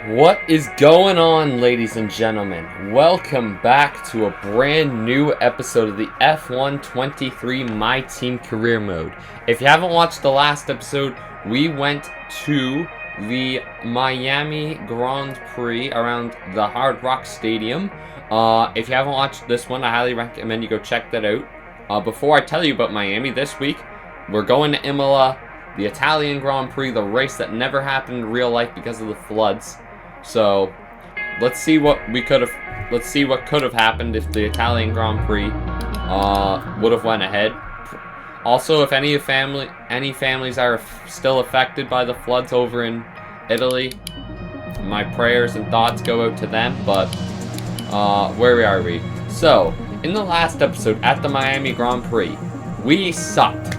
What is going on, ladies and gentlemen? Welcome back to a brand new episode of the F1 23 My Team Career Mode. If you haven't watched the last episode, we went to the Miami Grand Prix around the Hard Rock Stadium. If you haven't watched this one, I highly recommend you go check that out. Before I tell you about Miami this week, we're going to Imola, the Italian Grand Prix, the race that never happened in real life because of the floods. So, let's see what could have happened if the Italian Grand Prix would have went ahead. Also, if any families are still affected by the floods over in Italy, my prayers and thoughts go out to them. But where are we? So, in the last episode at the Miami Grand Prix, we sucked.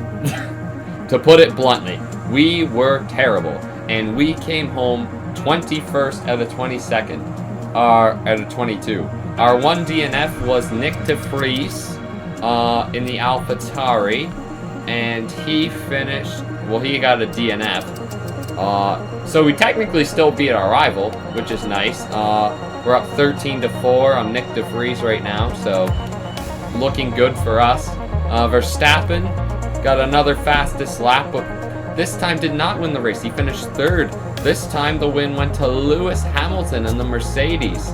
To put it bluntly, we were terrible, and we came home 21st out of 22nd, out of 22. Our one DNF was Nick de Vries in the AlphaTauri, and he finished, well, he got a DNF. So we technically still beat our rival, which is nice. We're up 13-4 on Nick de Vries right now, so looking good for us. Verstappen got another fastest lap, but this time did not win the race. He finished third. This time the win went to Lewis Hamilton in the Mercedes.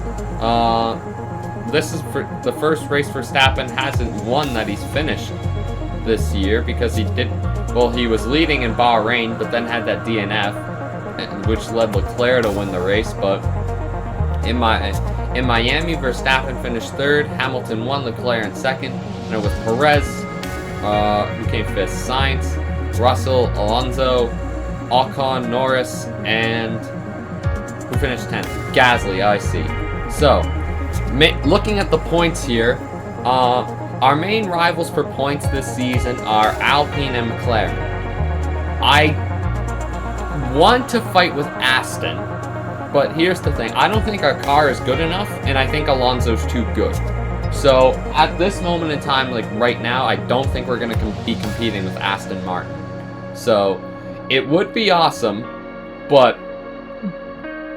This is the first race Verstappen hasn't won that he's finished this year, because he was leading in Bahrain, but then had that DNF, which led Leclerc to win the race. But in Miami, Verstappen finished third, Hamilton won, Leclerc in second, and with Perez, who came fifth, Sainz, Russell, Alonso, Ocon, Norris, and who finished 10th? Gasly, I see. So, looking at the points here, our main rivals for points this season are Alpine and McLaren. I want to fight with Aston, but here's the thing. I don't think our car is good enough, and I think Alonso's too good. So, at this moment in time, like right now, I don't think we're going to be competing with Aston Martin. So, it would be awesome, but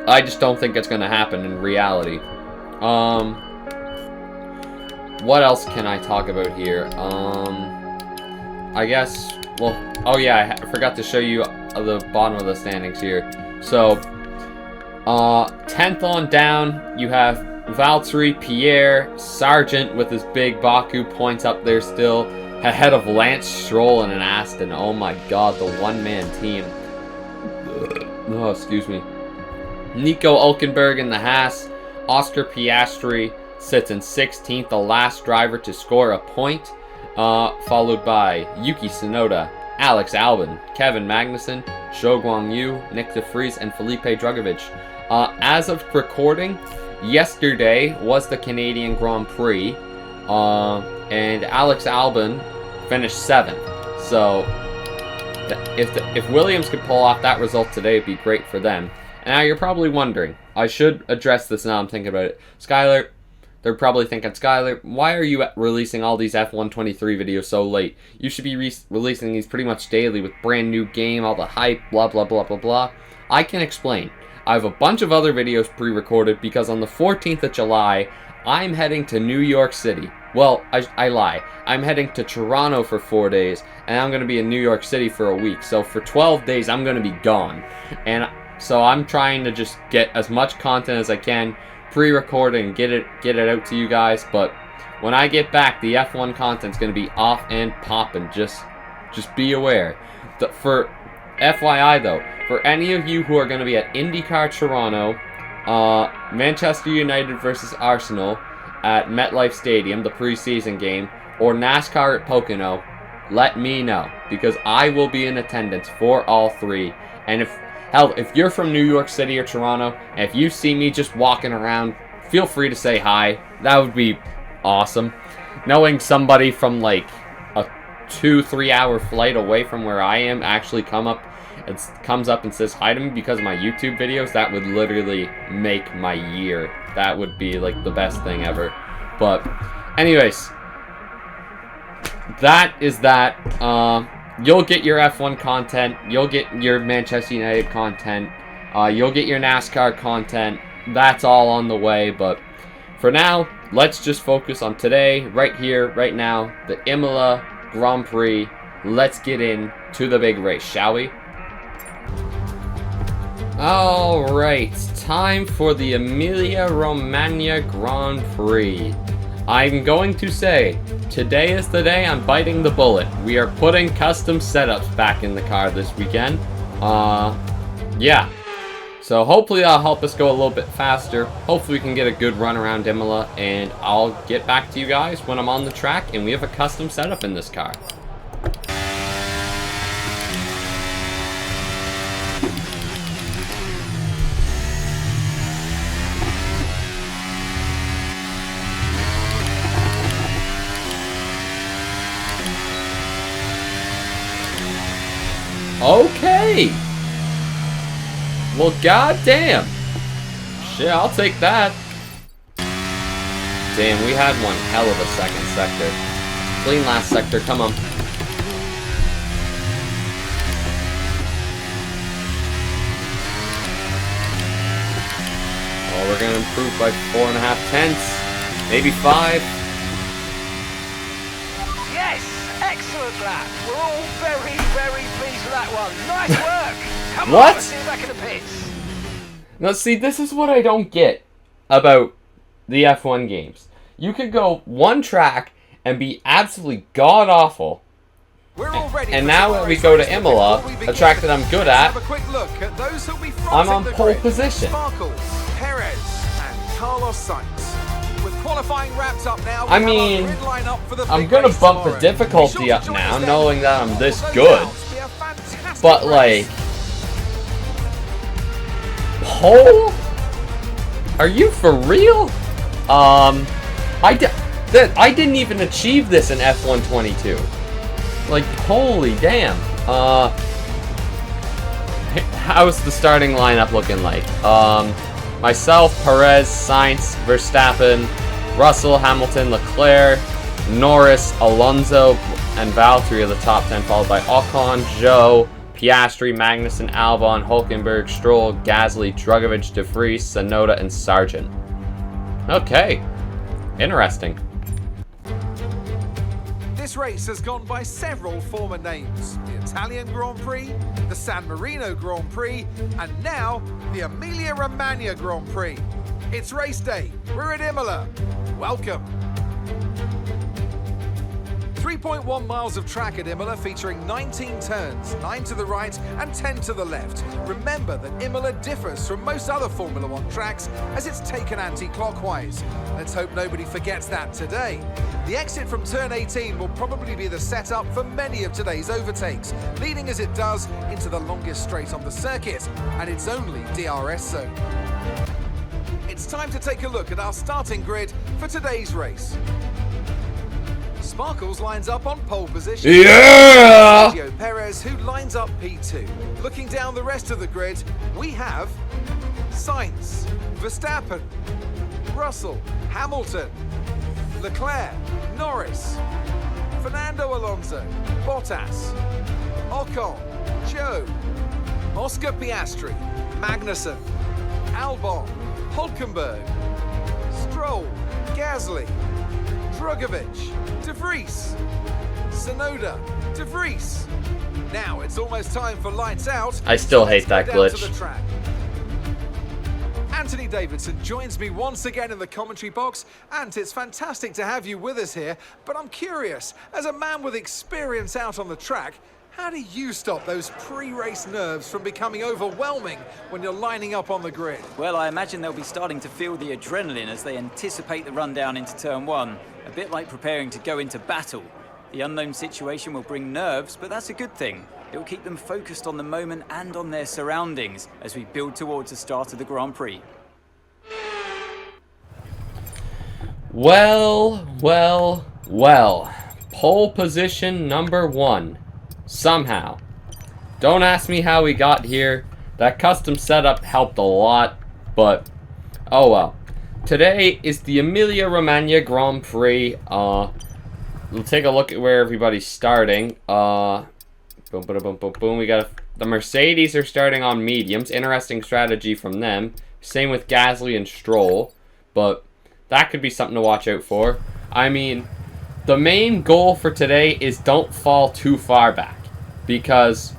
I just don't think it's going to happen in reality. What else can I talk about here? I guess, well, oh yeah, I forgot to show you the bottom of the standings here. So, 10th on down, you have Valtteri, Pierre, Sargent with his big Baku points up there still, ahead of Lance Stroll and an Aston. Oh my god, the one-man team. Oh, excuse me. Nico Hülkenberg in the Haas. Oscar Piastri sits in 16th, the last driver to score a point. Followed by Yuki Tsunoda, Alex Albon, Kevin Magnussen, Zhou Guanyu, Nick de Vries, and Felipe Drugovich. As of recording, yesterday was the Canadian Grand Prix, and Alex Albon finished 7th. So, if Williams could pull off that result today, it'd be great for them. And now you're probably wondering, I should address this now I'm thinking about it. Skylar, they're probably thinking, Skylar, why are you releasing all these F1 23 videos so late? You should be releasing these pretty much daily with brand new game, all the hype, blah, blah, blah, blah, blah. I can explain. I have a bunch of other videos pre-recorded because on the 14th of July, I'm heading to New York City. Well, I lie. I'm heading to Toronto for 4 days, and I'm going to be in New York City for a week. So for 12 days, I'm going to be gone. And so I'm trying to just get as much content as I can, pre-record and get it out to you guys. But when I get back, the F1 content's going to be off and popping. Just be aware. For FYI though, for any of you who are going to be at IndyCar Toronto, Manchester United versus Arsenal at MetLife Stadium, the preseason game, or NASCAR at Pocono, let me know, because I will be in attendance for all three. And if you're from New York City or Toronto, and if you see me just walking around, feel free to say hi. That would be awesome. Knowing somebody from like a 2-3 hour flight away from where I am actually comes up and says hi to me because of my YouTube videos, that would literally make my year. That would be like the best thing ever. But anyways, that is that. You'll get your F1 content. You'll get your Manchester United content. You'll get your NASCAR content. That's all on the way, but for now, let's just focus on today, right here, right now, the Imola Grand Prix. Let's get into the big race, shall we? Alright, time for the Emila Romanga Grand Prix. I'm going to say, today is the day I'm biting the bullet. We are putting custom setups back in the car this weekend. Yeah. So hopefully that'll help us go a little bit faster. Hopefully we can get a good run around Imola, and I'll get back to you guys when I'm on the track and we have a custom setup in this car. Okay. Well, goddamn. Shit, I'll take that. Damn, we had one hell of a second sector. Clean last sector, come on. Oh, we're gonna improve by 4.5 tenths. Maybe 5. Excellent lap. We're all very, very pleased with that one. Nice work. Come what? on, let's see you back in the pits. Now, see, this is what I don't get about the F1 games. You could go one track and be absolutely god-awful. And now when we go to Imola, a track that I'm good at, I'm on pole position. Perez and Carlos Sainz. With qualifying wrapped up now, I mean, I'm gonna bump the difficulty up now, knowing that I'm this good. But like, pole? Are you for real? I didn't even achieve this in F1 22. Like, holy damn. How's the starting lineup looking like? Myself, Perez, Sainz, Verstappen, Russell, Hamilton, Leclerc, Norris, Alonso, and Valtteri are the top 10, followed by Ocon, Zhou, Piastri, Magnussen, Albon, Hulkenberg, Stroll, Gasly, Drugovich, De Vries, Tsunoda, and Sargent. Okay. Interesting. This race has gone by several former names. The Italian Grand Prix, the San Marino Grand Prix, and now the Emila Romanga Grand Prix. It's race day. We're at Imola. Welcome. 3.1 miles of track at Imola featuring 19 turns, 9 to the right and 10 to the left. Remember that Imola differs from most other Formula One tracks as it's taken anti-clockwise. Let's hope nobody forgets that today. The exit from turn 18 will probably be the setup for many of today's overtakes, leading as it does into the longest straight on the circuit and its only DRS zone. It's time to take a look at our starting grid for today's race. Sparkles lines up on pole position. Yeah! Sergio Perez, who lines up P2. Looking down the rest of the grid, we have Sainz, Verstappen, Russell, Hamilton, Leclerc, Norris, Fernando Alonso, Bottas, Ocon, Zhou, Oscar Piastri, Magnussen, Albon, Hulkenberg, Stroll, Gasly, Drugovich, De Vries, Tsunoda, De Vries. Now it's almost time for lights out. I still so hate that let's go down glitch. to the track. Anthony Davidson joins me once again in the commentary box. Ant, it's fantastic to have you with us here, but I'm curious, as a man with experience out on the track, how do you stop those pre-race nerves from becoming overwhelming when you're lining up on the grid? Well, I imagine they'll be starting to feel the adrenaline as they anticipate the rundown into turn 1. A bit like preparing to go into battle. The unknown situation will bring nerves, but that's a good thing. It will keep them focused on the moment and on their surroundings as we build towards the start of the Grand Prix. Well. Pole position number 1. Somehow. Don't ask me how we got here. That custom setup helped a lot, but oh well. Today is the Emila Romanga Grand Prix. We'll take a look at where everybody's starting. Boom, boom, boom, boom, boom. We got The Mercedes are starting on mediums. Interesting strategy from them. Same with Gasly and Stroll. But that could be something to watch out for. I mean, the main goal for today is don't fall too far back. Because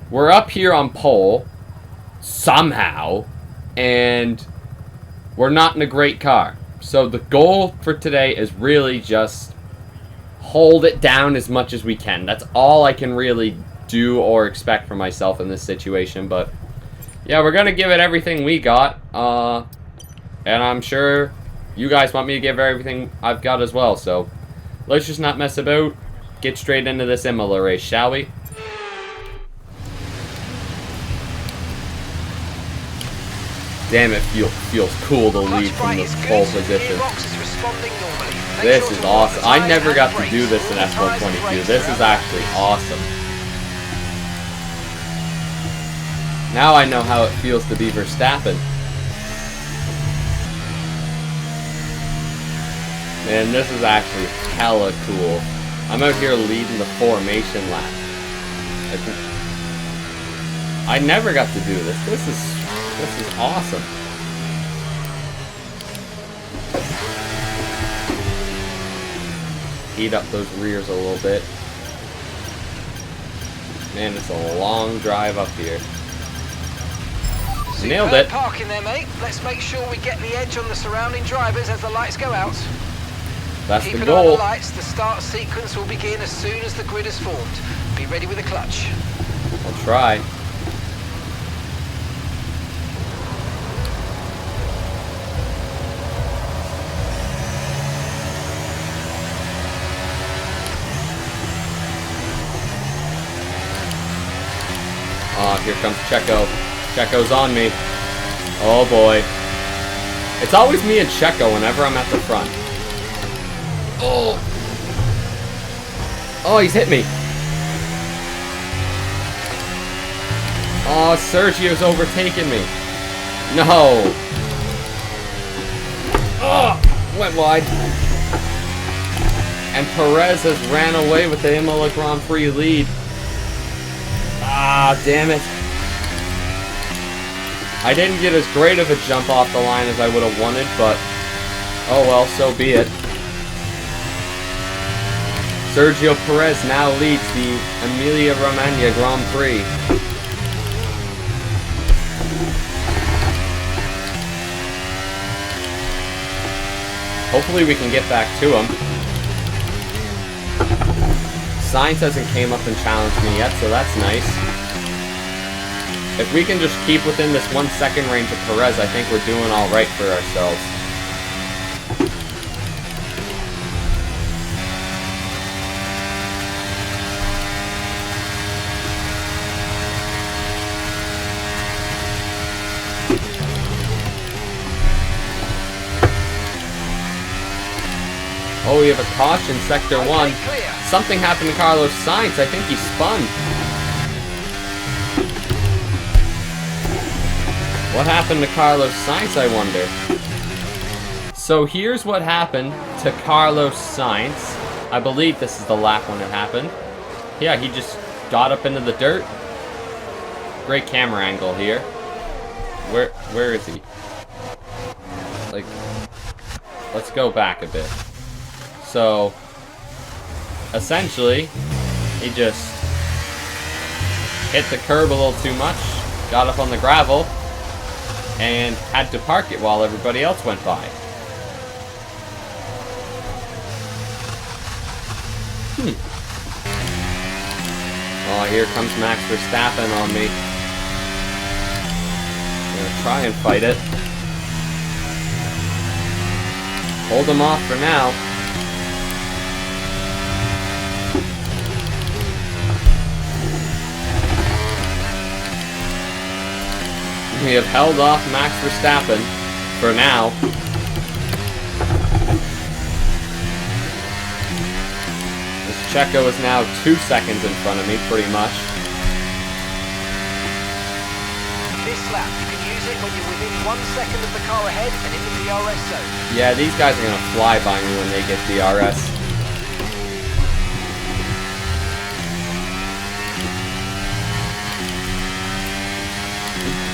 we're up here on pole somehow. And we're not in a great car. So the goal for today is really just hold it down as much as we can. That's all I can really do or expect from myself in this situation. But yeah, we're going to give it everything we got. And I'm sure you guys want me to give everything I've got as well. So let's just not mess about. Get straight into this Imola race, shall we? Damn, it feels cool to lead from the pole position. This is awesome. I never got to do this in F122. This is actually awesome. Now I know how it feels to be Verstappen. Man, this is actually hella cool. I'm out here leading the formation lap. I never got to do this. This is awesome. Heat up those rears a little bit. Man, it's a long drive up here. Nailed it. Parking there, mate. Let's make sure we get the edge on the surrounding drivers as the lights go out. That's Keep the an eye on goal. the lights. The start sequence will begin as soon as the grid is formed. Be ready with the clutch. I'll try. Oh, here comes Checo. Checo's on me. Oh boy. It's always me and Checo whenever I'm at the front. Oh! Oh, he's hit me. Oh, Sergio's overtaken me. No. Oh, went wide. And Perez has ran away with the Imola Grand Prix lead. Ah, damn it. I didn't get as great of a jump off the line as I would have wanted, but oh well, so be it. Sergio Perez now leads the Emila Romanga Grand Prix. Hopefully we can get back to him. Sainz hasn't came up and challenged me yet, so that's nice. If we can just keep within this 1 second range of Perez, I think we're doing alright for ourselves. Oh, we have a caution, sector 1. Something happened to Carlos Sainz. I think he spun. What happened to Carlos Sainz, I wonder? So here's what happened to Carlos Sainz. I believe this is the lap when it happened. Yeah, he just got up into the dirt. Great camera angle here. Where is he? Like, let's go back a bit. So, essentially, he just hit the curb a little too much, got up on the gravel, and had to park it while everybody else went by. Oh, here comes Max Verstappen on me. I'm gonna try and fight it. Hold him off for now. We have held off Max Verstappen for now. This Checo is now 2 seconds in front of me, pretty much. This lap, you can use it when you're within 1 second of the car ahead and in the DRS zone. Yeah, these guys are going to fly by me when they get DRS.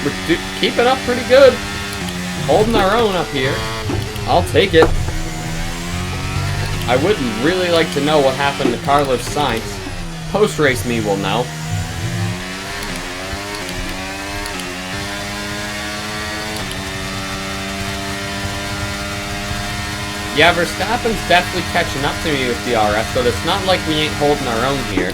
we're keeping up pretty good. Holding our own up here. I'll take it. I would really like to know what happened to Carlos Sainz. Post-race me will know. Yeah, Verstappen's definitely catching up to me with the RS, so it's not like we ain't holding our own here.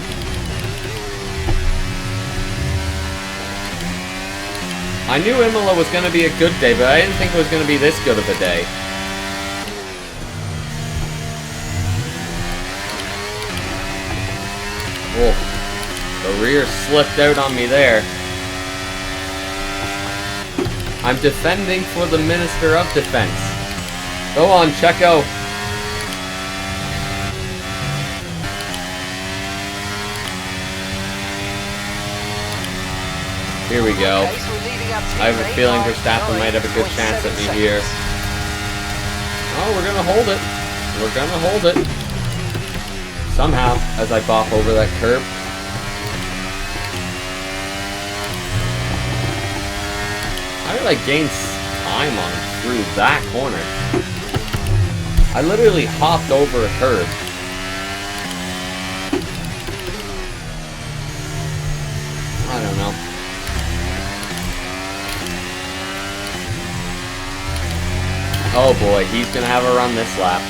I knew Imola was going to be a good day, but I didn't think it was going to be this good of a day. Oh, the rear slipped out on me there. I'm defending for the Minister of Defense. Go on, Checo. Here we go. I have a feeling Verstappen might have a good chance at me here. Oh, we're gonna hold it. We're gonna hold it. Somehow, as I bop over that curb. How did I gain time on him through that corner? I literally hopped over a curb. I don't know. Oh boy, he's gonna have a run this lap.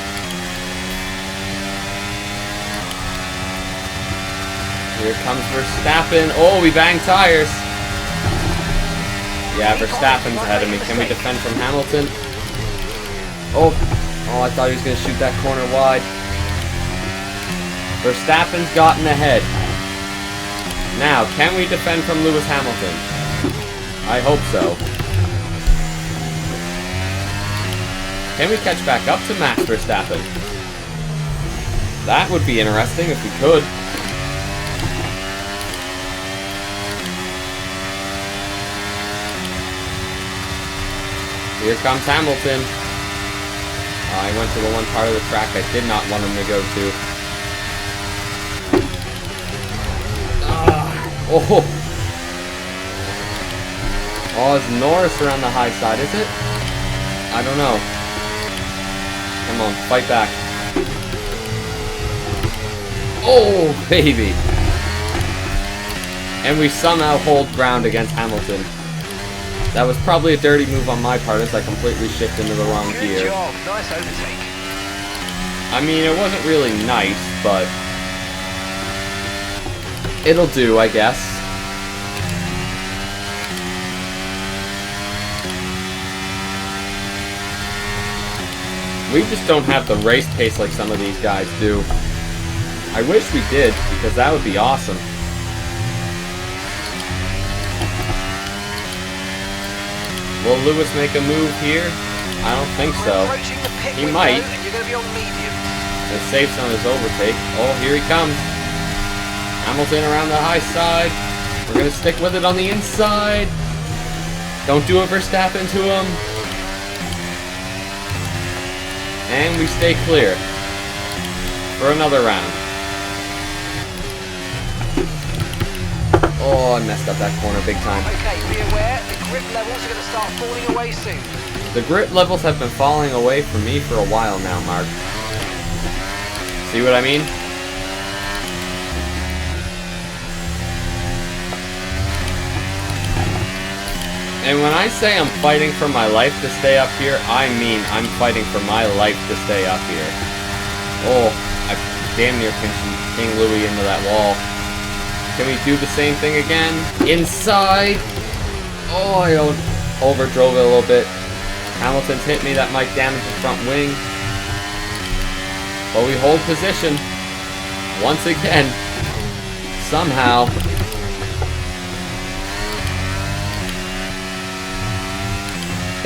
Here comes Verstappen. Oh, we banged tires. Yeah, Verstappen's ahead of me. Can we defend from Hamilton? Oh, I thought he was gonna shoot that corner wide. Verstappen's gotten ahead. Now, can we defend from Lewis Hamilton? I hope so. Can we catch back up to Max Verstappen? That would be interesting if we could. Here comes Hamilton. I went to the one part of the track I did not want him to go to. Oh, is Norris around the high side, is it? I don't know. Come on, fight back. Oh, baby. And we somehow hold ground against Hamilton. That was probably a dirty move on my part as I completely shifted into the wrong gear. Good job. Nice overtake. I mean, it wasn't really nice, but it'll do, I guess. We just don't have the race pace like some of these guys do. I wish we did, because that would be awesome. Will Lewis make a move here? I don't think so. He might. To save some of his overtake. Oh, here he comes. Hamilton around the high side. We're going to stick with it on the inside. Don't do a Verstappen to him. And we stay clear for another round. Oh, I messed up that corner big time. Okay, be aware, the grip levels are going to start falling away soon. The grip levels have been falling away from me for a while now, Mark. See what I mean? And when I say I'm fighting for my life to stay up here, I mean I'm fighting for my life to stay up here. Oh, I damn near pinched King Louis into that wall. Can we do the same thing again? Inside! Oh, I overdrove it a little bit. Hamilton's hit me, that might damage the front wing. But we hold position. Once again. Somehow.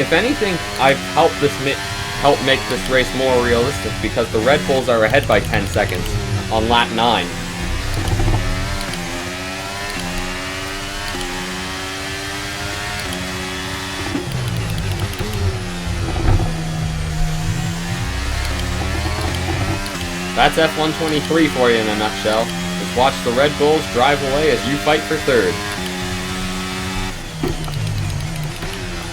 If anything, I've helped make this race more realistic because the Red Bulls are ahead by 10 seconds on lap 9. That's F123 for you in a nutshell. Just watch the Red Bulls drive away as you fight for third.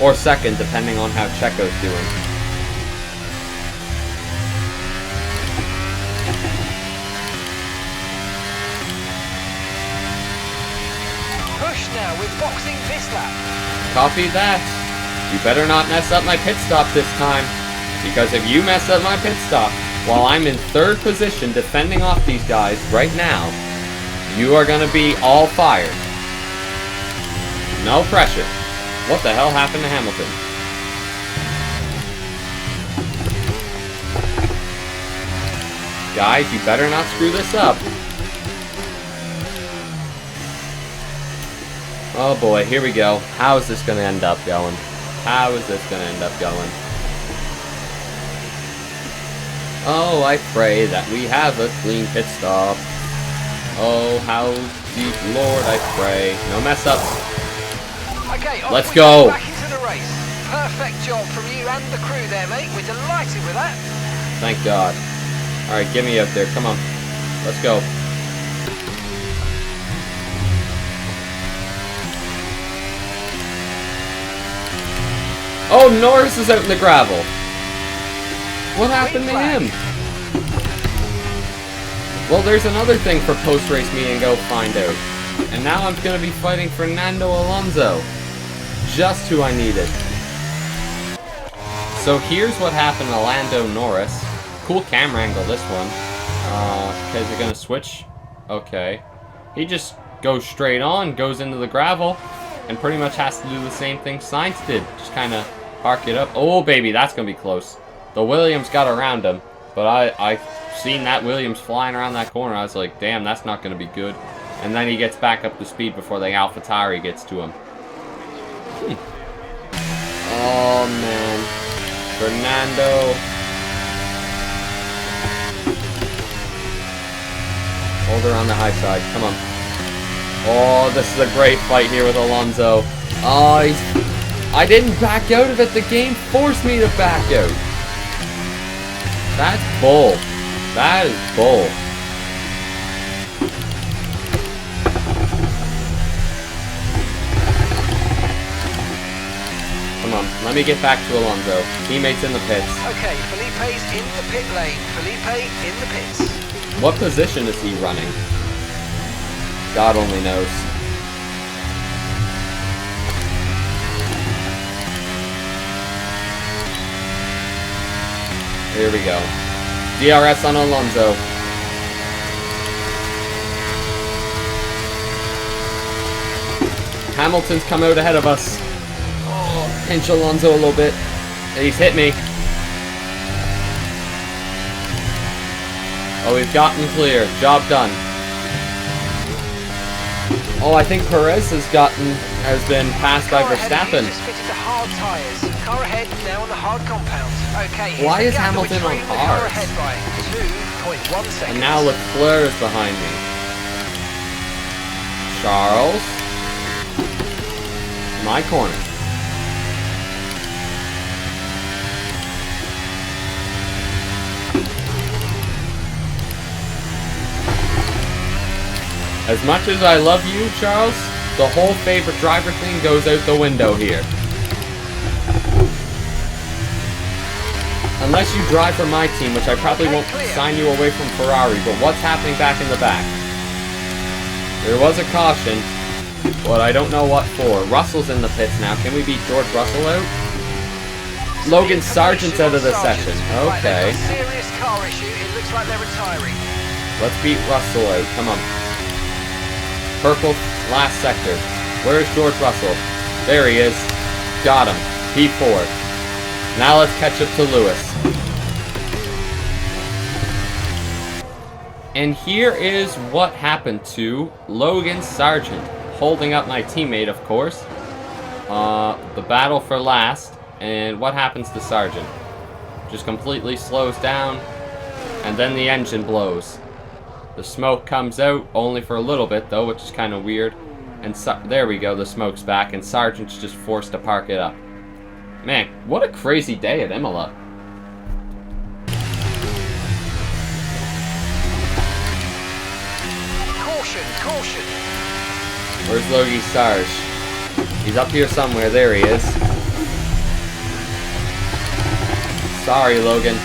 Or second, depending on how Checo's doing. Push now with boxing this lap. Copy that. You better not mess up my pit stop this time. Because if you mess up my pit stop, while I'm in third position defending off these guys right now, you are going to be all fired. No pressure. What the hell happened to Hamilton? Guys, you better not screw this up. Oh boy, here we go. How is this going to end up going? How is this going to end up going? Oh, I pray that we have a clean pit stop. Oh, how deep, Lord, I pray. No mess ups. Okay, let's go. Back into the race. Perfect job from you and the crew there, mate. We're delighted with that. Thank God. All right, get me up there. Come on. Let's go. Oh, Norris is out in the gravel. What happened to him? Well, there's another thing for post-race meeting go find out. And now I'm going to be fighting Fernando Alonso. Just who I needed. So here's what happened to Lando Norris. Cool camera angle, this one. Okay, is it going to switch? Okay. He just goes straight on, goes into the gravel, and pretty much has to do the same thing Sainz did. Just kind of park it up. Oh, baby, that's going to be close. The Williams got around him, but I seen that Williams flying around that corner. I was like, damn, that's not going to be good. And then he gets back up to speed before the AlphaTauri gets to him. Oh, man. Fernando. Hold her on the high side. Come on. Oh, this is a great fight here with Alonso. Oh, I didn't back out of it. The game forced me to back out. That's bull. That is bull. Come on, let me get back to Alonso. Teammates in the pits. Okay, Felipe's in the pit lane. Felipe in the pits. What position is he running? God only knows. Here we go. DRS on Alonso. Hamilton's come out ahead of us. Oh, pinch Alonso a little bit. He's hit me. Oh, we've gotten clear. Job done. Oh, I think Perez has been passed by Verstappen. Just fitted the hard tyres. Car ahead now on the hard compound. Okay. Why is Hamilton on car hards? ahead by 2.1 seconds. And now Leclerc is behind me. Charles. My corner. As much as I love you, Charles, the whole favorite driver thing goes out the window here. Unless you drive for my team, which I probably won't sign you away from Ferrari, but what's happening back in the back? There was a caution, but I don't know what for. Russell's in the pits now. Can we beat George Russell out? Logan Sargent's out of the session. Okay. Serious car issue. It looks like they're retiring. Let's beat Russell out. Come on. Purple, last sector. Where's George Russell? There he is. Got him. P4. Now let's catch up to Lewis. And here is what happened to Logan Sargent. Holding up my teammate, of course. The battle for last. And what happens to Sargent? Just completely slows down. And then the engine blows. The smoke comes out, only for a little bit though, which is kind of weird. And there we go, the smoke's back, and Sargent's just forced to park it up. Man, what a crazy day at Imola. Caution, caution. Where's Logie Sarge? He's up here somewhere, there he is. Sorry, Logan.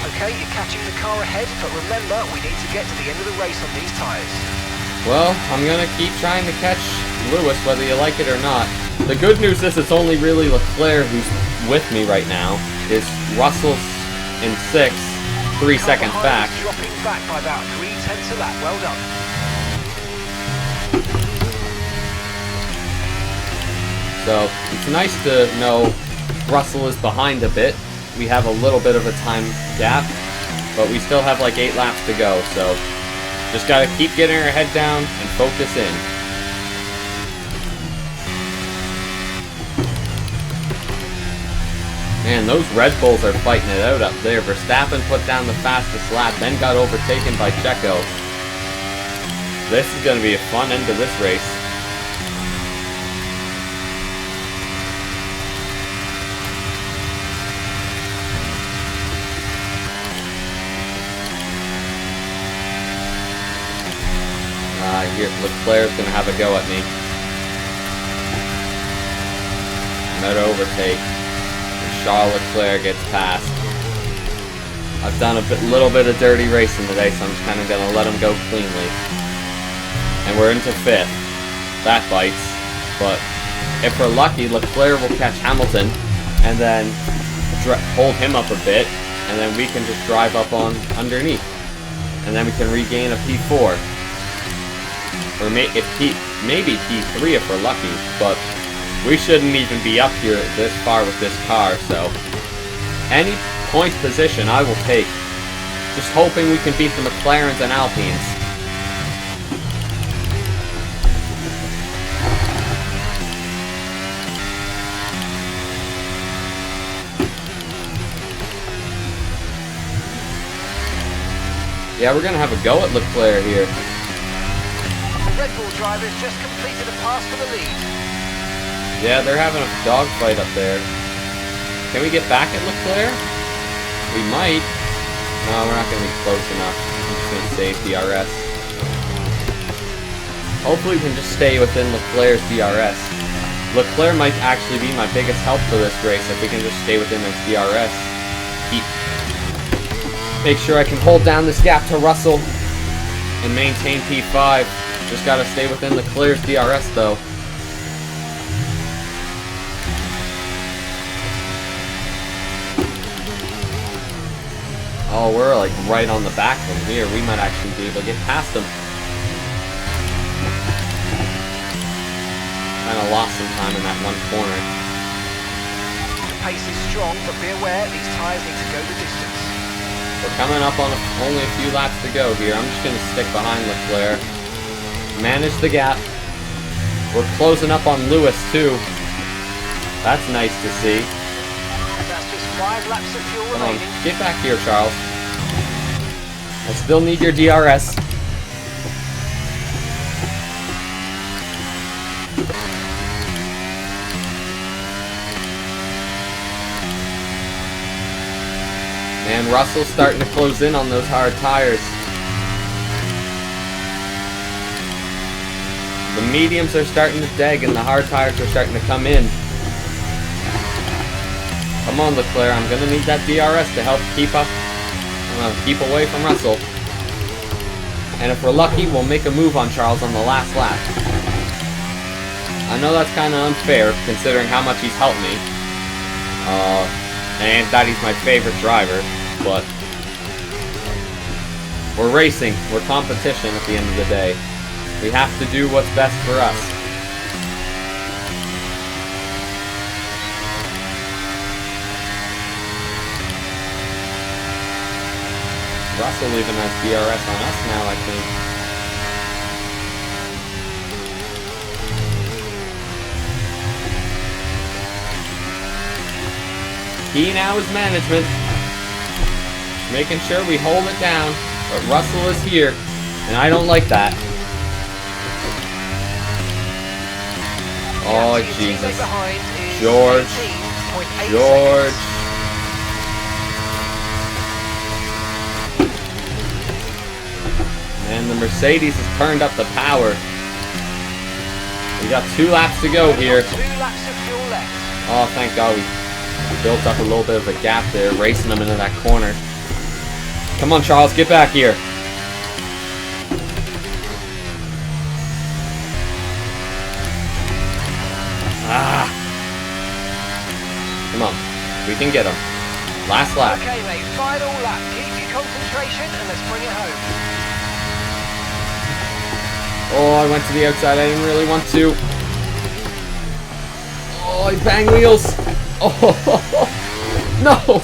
Okay, you're catching the car ahead, but remember, we need to get to the end of the race on these tyres. Well, I'm gonna keep trying to catch Lewis, whether you like it or not. The good news is it's only really Leclerc who's with me right now. Is Russell's in 6th, 3 seconds back. Dropping back by about 3/10 a lap. Well done. So it's nice to know Russell is behind a bit. We have a little bit of a time gap, but we still have like 8 laps to go. So just gotta keep getting our head down and focus in. Man, those Red Bulls are fighting it out up there. Verstappen put down the fastest lap, then got overtaken by Checo. This is going to be a fun end to this race. Here, Leclerc's going to have a go at me. Another overtake. Charles Leclerc gets past. I've done a little bit of dirty racing today, so I'm just kind of going to let him go cleanly. And we're into 5th. That bites. But if we're lucky, Leclerc will catch Hamilton and then hold him up a bit, and then we can just drive up on underneath. And then we can regain a P4. Or maybe P3 if we're lucky, but we shouldn't even be up here this far with this car, so any point position I will take. Just hoping we can beat the McLarens and Alpines. Yeah, we're going to have a go at Leclerc here. The Red Bull drivers just completed a pass for the lead. Yeah, they're having a dogfight up there. Can we get back at Leclerc? We might. No, we're not going to be close enough. I'm just going to save DRS. Hopefully we can just stay within Leclerc's DRS. Leclerc might actually be my biggest help for this race if we can just stay within his DRS. Make sure I can hold down this gap to Russell and maintain P5. Just got to stay within Leclerc's DRS though. Oh, we're like right on the back from here. We might actually be able to get past them. Kind of lost some time in that one corner. The pace is strong, but be aware these tyres need to go the distance. We're coming up on only a few laps to go here. I'm just going to stick behind Leclerc. Manage the gap. We're closing up on Lewis too. That's nice to see. That's just 5 laps of fuel Come on, remaining. get back here, Charles. I still need your DRS. Man, Russell's starting to close in on those hard tires. The mediums are starting to deg and the hard tires are starting to come in. Come on, Leclerc, I'm going to need that DRS to help keep away from Russell. And if we're lucky, we'll make a move on Charles on the last lap. I know that's kind of unfair, considering how much he's helped me. And that he's my favorite driver, but we're racing. We're competition at the end of the day. We have to do what's best for us. Russell even has DRS on us now, I think. Key now is management. Making sure we hold it down. But Russell is here, and I don't like that. Oh, Jesus. George. George. And the Mercedes has turned up the power. We got 2 laps to go here. 2 laps of fuel left. Oh, thank God we Built up a little bit of a gap there, racing him into that corner. Come on, Charles, get back here. Ah. Come on, we can get him. Last lap. Okay, mate, final lap. Keep your concentration and let's bring it home. Oh, I went to the outside. I didn't really want to. Oh, I bang wheels. Oh, no.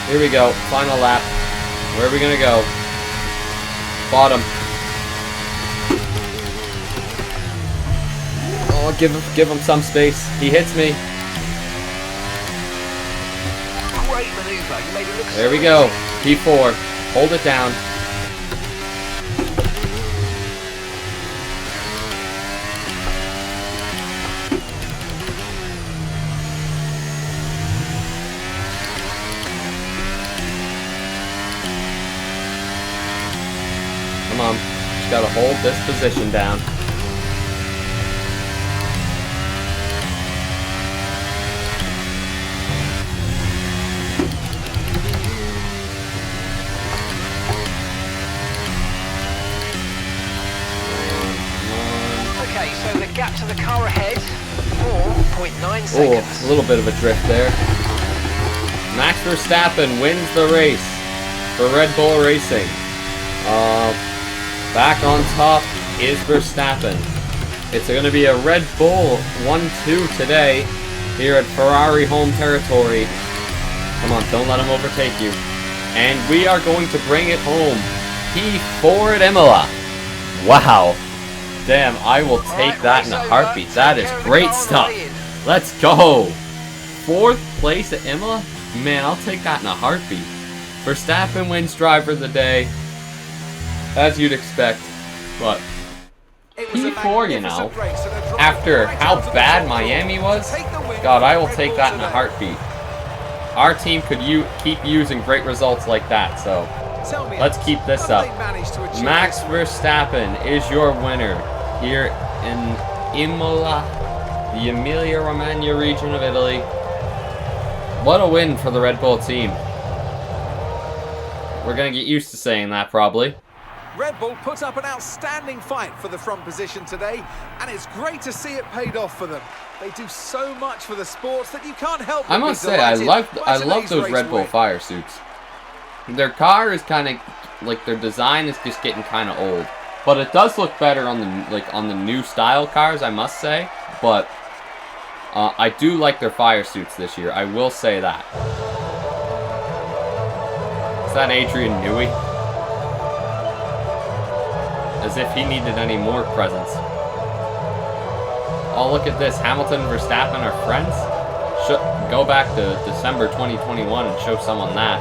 Here we go. Final lap. Where are we going to go? Bottom. Oh, give him some space. He hits me. Great maneuver. You made it look There so we go. easy. P4. Hold it down. Come on. Just gotta hold this position down. Okay, so the gap to the car ahead, 4.9 Oh, seconds. a little bit of a drift there. Max Verstappen wins the race for Red Bull Racing. Back on top is Verstappen. It's going to be a Red Bull 1-2 today here at Ferrari home territory. Come on, don't let him overtake you. And we are going to bring it home. P4 at Imola. Wow. Damn, I will take that in a heartbeat. That is great stuff. Let's go. 4th place at Imola? Man, I'll take that in a heartbeat. Verstappen wins driver of the day. As you'd expect. But P4, you know, after how bad Miami was, God, I will take that in a heartbeat. Our team could keep using great results like that, so let's keep this up. Max Verstappen is your winner here in Imola, the Emilia Romagna region of Italy. What a win for the Red Bull team. We're going to get used to saying that, probably. Red Bull put up an outstanding fight for the front position today, and it's great to see it paid off for them. They do so much for the sports that you can't help but I must say, I love those Red Bull fire suits. Their car is kind of like, their design is just getting kind of old, but it does look better on the new style cars, I must say. But I do like their fire suits this year. I will say that. Is that Adrian Newey? As if he needed any more presents. Oh, look at this. Hamilton and Verstappen are friends? Go back to December 2021 and show someone that.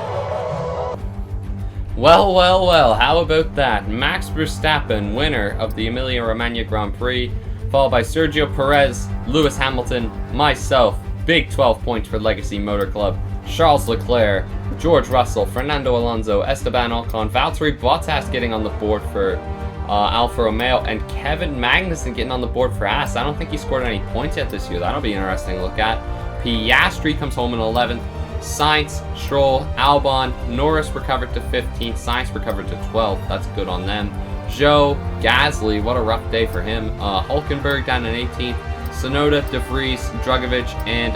Well, well, well. How about that? Max Verstappen, winner of the Emilia Romagna Grand Prix, followed by Sergio Perez, Lewis Hamilton, myself, big 12 points for Legacy Motor Club, Charles Leclerc, George Russell, Fernando Alonso, Esteban Ocon, Valtteri Bottas getting on the board for Alfa Romeo, and Kevin Magnussen getting on the board for Haas. I don't think he scored any points yet this year. That'll be interesting to look at. Piastri comes home in 11th. Sainz, Stroll, Albon, Norris recovered to 15th. Sainz recovered to 12th. That's good on them. Joe, Gasly, what a rough day for him. Hulkenberg down in 18th. Tsunoda, De Vries, Drugovich, and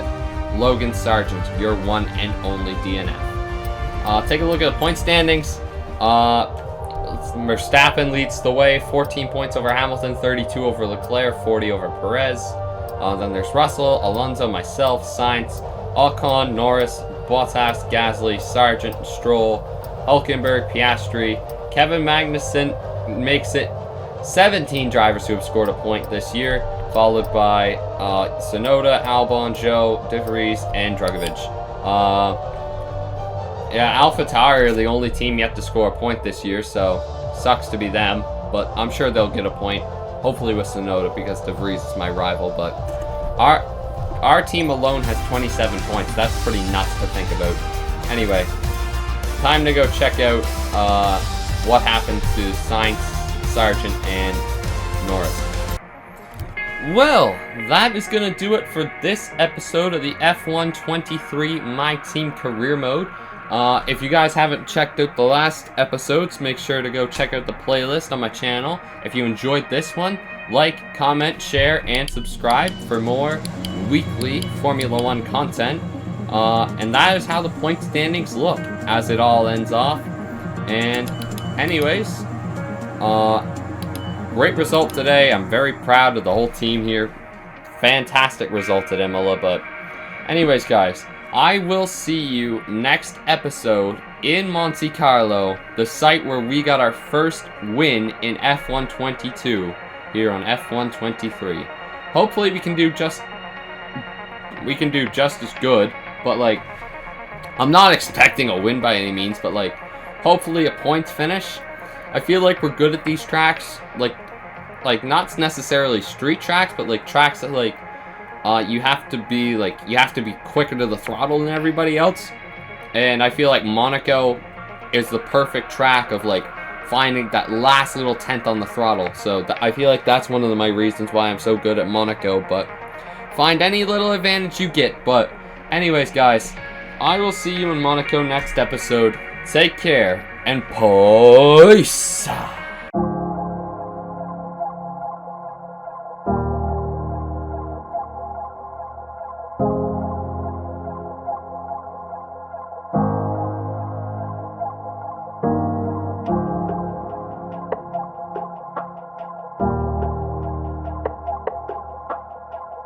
Logan Sargent, your one and only DNF. Take a look at the point standings. Verstappen leads the way, 14 points over Hamilton, 32 over Leclerc, 40 over Perez. Then there's Russell, Alonso, myself, Sainz, Ocon, Norris, Bottas, Gasly, Sargent, Stroll, Hulkenberg, Piastri. Kevin Magnussen makes it 17 drivers who have scored a point this year, followed by Tsunoda, Albon, Joe, De Vries, and Drugovich. Yeah, AlphaTauri are the only team yet to score a point this year, so sucks to be them, but I'm sure they'll get a point, hopefully with Tsunoda, because De Vries is my rival. But our team alone has 27 points. That's pretty nuts to think about. Anyway, time to go check out what happened to Sainz, Sargent, and Norris. Well, that is going to do it for this episode of the F1 23 My Team Career Mode. If you guys haven't checked out the last episodes, make sure to go check out the playlist on my channel. If you enjoyed this one, like, comment, share, and subscribe for more weekly Formula 1 content. And that is how the point standings look as it all ends off. And anyways, great result today. I'm very proud of the whole team here. Fantastic result at Imola. But anyways, guys, I will see you next episode in Monte Carlo, the site where we got our first win in F1 22 here on F1 23. Hopefully we can do just as good, but like, I'm not expecting a win by any means, but like, hopefully a points finish. I feel like we're good at these tracks, like not necessarily street tracks, but like tracks that like you have to be quicker to the throttle than everybody else. And I feel like Monaco is the perfect track of like finding that last little tenth on the throttle. So I feel like that's one of my reasons why I'm so good at Monaco. But find any little advantage you get. But anyways, guys, I will see you in Monaco next episode. Take care and peace.